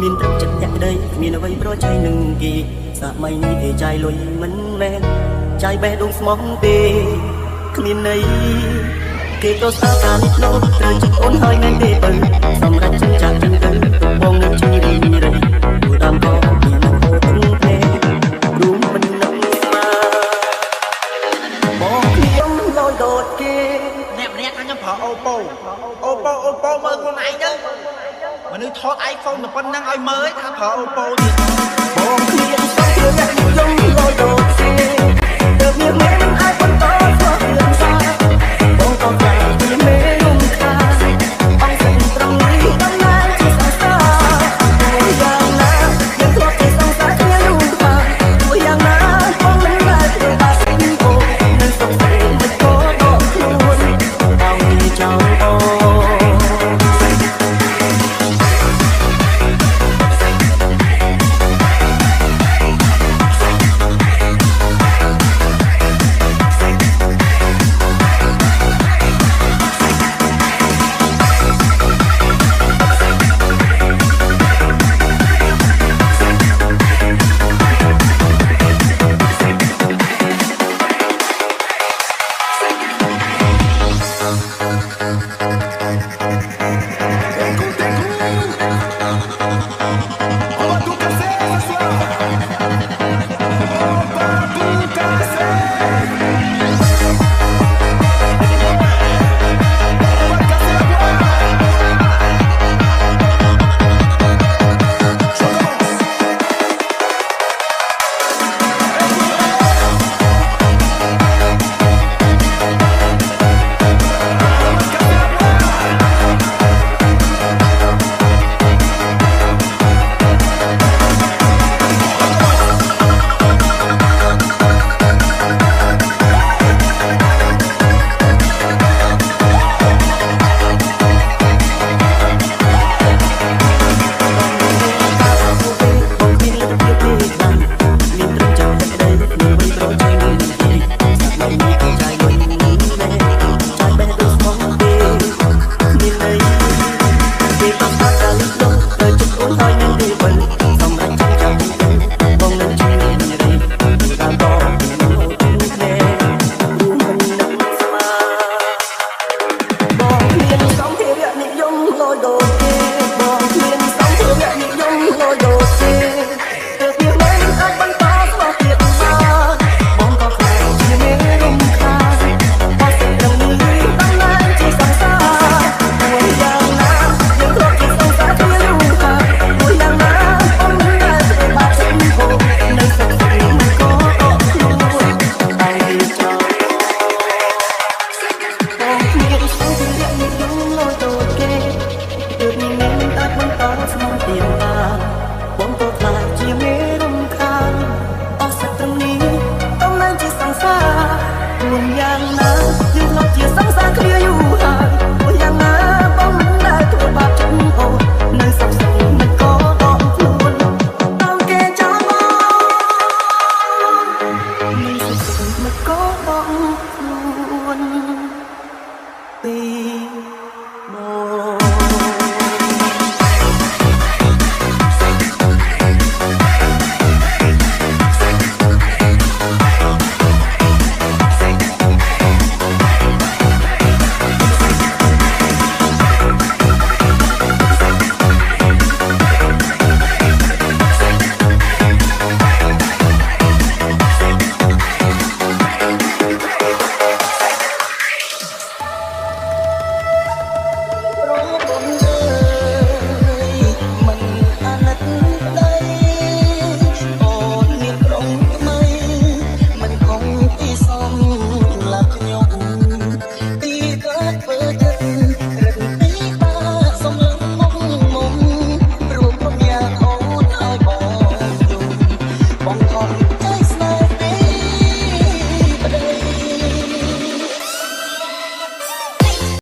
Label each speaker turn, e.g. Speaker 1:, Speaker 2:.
Speaker 1: មានត្រឹមចិត្តអ្នកក្តីមានអ្វីប្រឆាំងនឹងគេសម័យនេះគេចាយលុយមិនមែនចាយបេះដូងស្មោះទេគ្មានន័យគេក៏ស្ដាប់ការនេះលោកត្រូវចិត្តអូនហើយមែនទេបើសម្រាប់ចិញ្ចាក់ចិញ្ចឹមកំពុងនឹងជីរីរីគូដាំក៏មានអូនទេរួមមិននឹងមកខ្ញុំលយដូតគេ
Speaker 2: អ្នកម្នាក់ខ្ញុំប្រើអូប៉ូមើលខ្លួនឯងទៅមនុស្សថត iPhone តែប៉ុណ្្នឹងឲ្យមើលថាប្រើអូប៉ូទៀត
Speaker 1: បងខ្ញុំស្គាល់អ្នកខ្ញុំលយដូតគេទៅមានមិនអាចបន្តធ្វើរឿងសាបងក៏តែជាមេរំខាបងស្រីត្រង់នេះដំណើរជាសង្សារយ៉ាងណាយើងធ្លាប់តែសង្សារគ្នាយូរមកយ៉ាងណាបងមិនដែលធ្វើបាបស្រីបងនៅសុខស្រីមិនក៏ដកខ្លួនបងនេះចង់បង